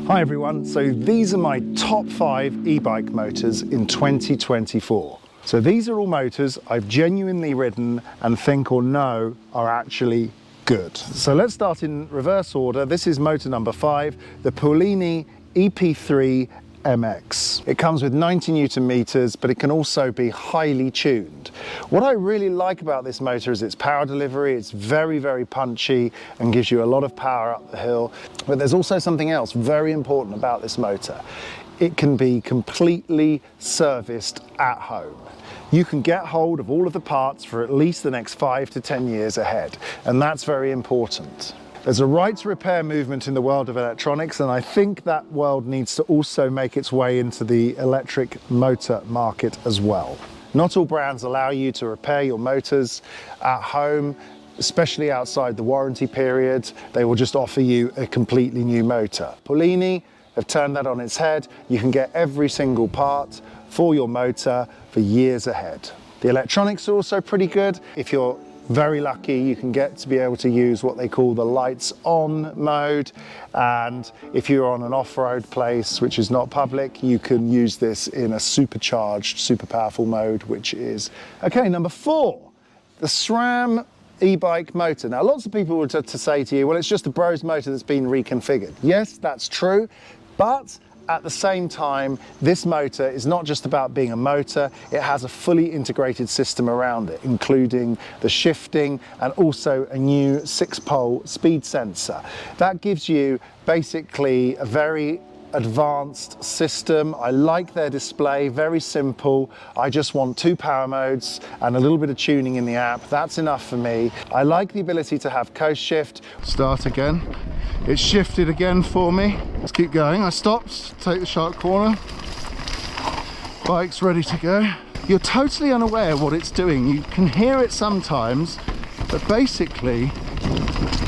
Hi everyone, so these are my top 5 e-bike motors in 2024. So these are all motors I've genuinely ridden and think or know are actually good. So let's start in reverse order. This is motor number 5, the Paulini EP3 MX. It comes with 90 Newton meters, but it can also be highly tuned. What I really like about this motor is its power delivery. It's very, very punchy and gives you a lot of power up the hill. But there's also something else very important about this motor. It can be completely serviced at home. You can get hold of all of the parts for at least the next 5 to 10 years ahead, and that's very important. There's a right to repair movement in the world of electronics, and I think that world needs to also make its way into the electric motor market as well. Not all brands allow you to repair your motors at home, especially outside the warranty period. They will just offer you a completely new motor. Paulini have turned that on its head. You can get every single part for your motor for years ahead. The electronics are also pretty good. If you're very lucky, you can get to be able to use what they call the lights on mode, and if you're on an off-road place which is not public, you can use this in a supercharged, super powerful mode, which is okay. Number 4, the SRAM e-bike motor. Now lots of people would to say to you, well, it's just a bros motor that's been reconfigured. Yes, that's true, but at the same time, this motor is not just about being a motor, it has a fully integrated system around it, including the shifting and also a new 6-pole speed sensor. That gives you basically a very advanced system. I like their display, very simple. I just want 2 power modes and a little bit of tuning in the app. That's enough for me. I like the ability to have coast shift. Start again. It's shifted again for me. Let's keep going. I stopped, take the sharp corner. Bike's ready to go. You're totally unaware what it's doing. You can hear it sometimes, but basically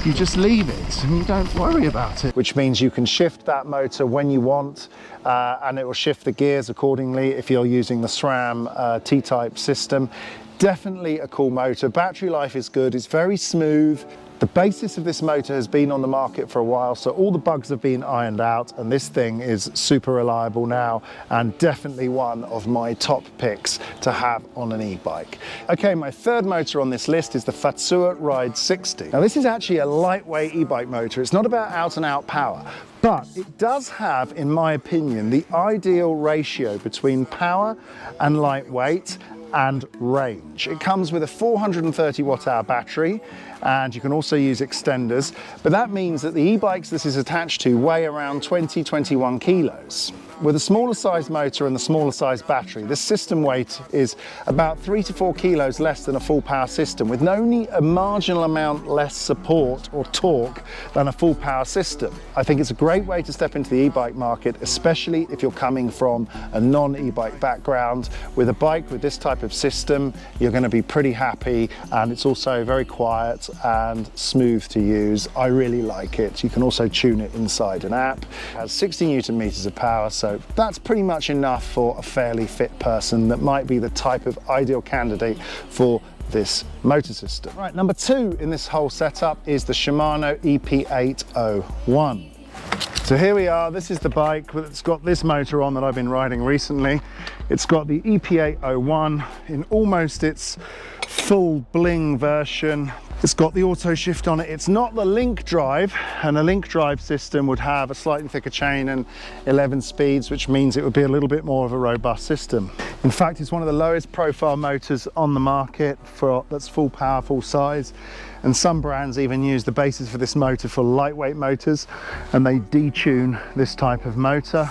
you just leave it and you don't worry about it. Which means you can shift that motor when you want, and it will shift the gears accordingly if you're using the SRAM T-type system. Definitely a cool motor. Battery life is good. It's very smooth. The basis of this motor has been on the market for a while, so all the bugs have been ironed out, and this thing is super reliable now, and definitely one of my top picks to have on an e-bike. Okay, my third motor on this list is the Fatsuo Ride 60. Now this is actually a lightweight e-bike motor. It's not about out and out power, but it does have, in my opinion, the ideal ratio between power and lightweight and range. It comes with a 430 watt-hour battery, and you can also use extenders, but that means that the e-bikes this is attached to weigh around 20-21 kilos. With a smaller size motor and the smaller size battery, this system weight is about 3 to 4 kilos less than a full power system, with only a marginal amount less support or torque than a full power system. I think it's a great way to step into the e-bike market, especially if you're coming from a non-e-bike background. With a bike with this type of system, you're going to be pretty happy, and it's also very quiet and smooth to use. I really like it. You can also tune it inside an app. It has 60 Newton meters of power, so that's pretty much enough for a fairly fit person that might be the type of ideal candidate for this motor system. Right, number 2 in this whole setup is the Shimano EP801. So here we are. This is the bike that's got this motor on that I've been riding recently. It's got the EP801 in almost its full bling version. It's got the auto shift on it. It's not the link drive, and a link drive system would have a slightly thicker chain and 11 speeds, which means it would be a little bit more of a robust system. In fact, it's one of the lowest profile motors on the market that's full power, full size, and some brands even use the basis for this motor for lightweight motors, and they detune this type of motor.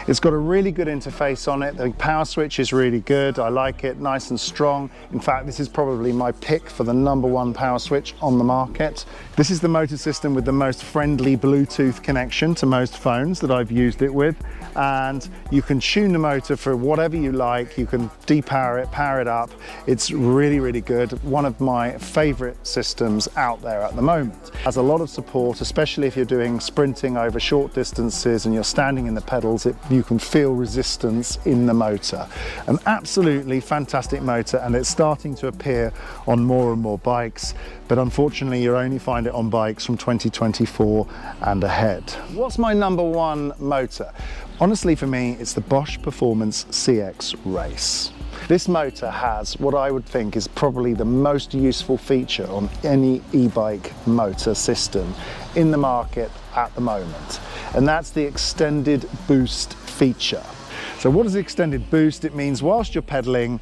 It's got a really good interface on it. The power switch is really good. I like it, nice and strong. In fact, this is probably my pick for the #1 power switch on the market. This is the motor system with the most friendly Bluetooth connection to most phones that I've used it with. And you can tune the motor for whatever you like. You can depower it, power it up. It's really, really good. One of my favorite systems out there at the moment. Has a lot of support, especially if you're doing sprinting over short distances and you're standing in the pedals. It you can feel resistance in the motor. An absolutely fantastic motor, and it's starting to appear on more and more bikes, but unfortunately you only find it on bikes from 2024 and ahead. What's my number one motor? Honestly, for me, it's the Bosch Performance CX Race. This motor has what I would think is probably the most useful feature on any e-bike motor system in the market at the moment, and that's the extended boost feature. So what is extended boost? It means whilst you're pedaling,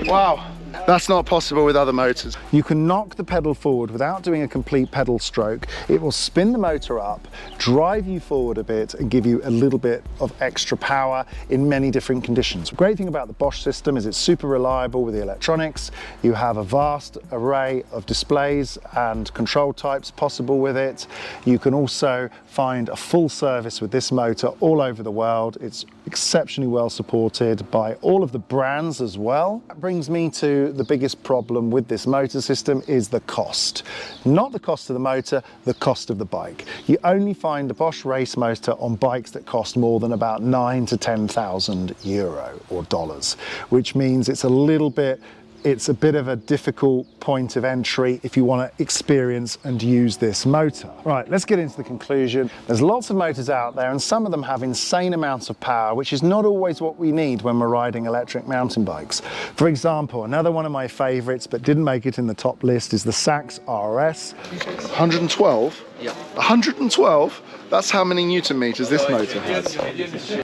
wow, that's not possible with other motors. You can knock the pedal forward without doing a complete pedal stroke. It will spin the motor up, drive you forward a bit, and give you a little bit of extra power in many different conditions. The great thing about the Bosch system is it's super reliable with the electronics. You have a vast array of displays and control types possible with it. You can also find a full service with this motor all over the world. It's exceptionally well supported by all of the brands as well. That brings me to the biggest problem with this motor system is the cost. Not the cost of the motor, the cost of the bike. You only find a Bosch race motor on bikes that cost more than about 9,000 to 10,000 euro or dollars, which means it's a bit of a difficult point of entry if you want to experience and use this motor. Right, let's get into the conclusion. There's lots of motors out there, and some of them have insane amounts of power, which is not always what we need when we're riding electric mountain bikes. For example, another one of my favorites but didn't make it in the top list is the Sachs RS. 112? Yeah. 112? That's how many Newton meters this motor has.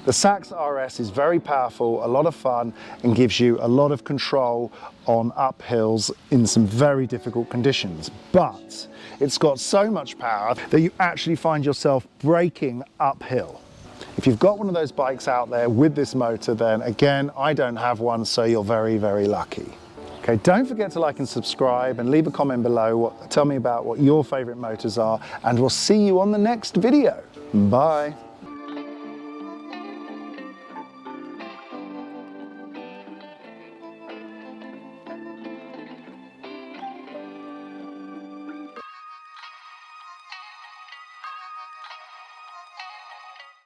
The Sachs RS is very powerful, a lot of fun, and gives you a lot of control on uphills in some very difficult conditions. But it's got so much power that you actually find yourself braking uphill. If you've got one of those bikes out there with this motor, then again, I don't have one, so you're very, very lucky. Okay, don't forget to like and subscribe and leave a comment below. Tell me about what your favorite motors are, and we'll see you on the next video. Bye.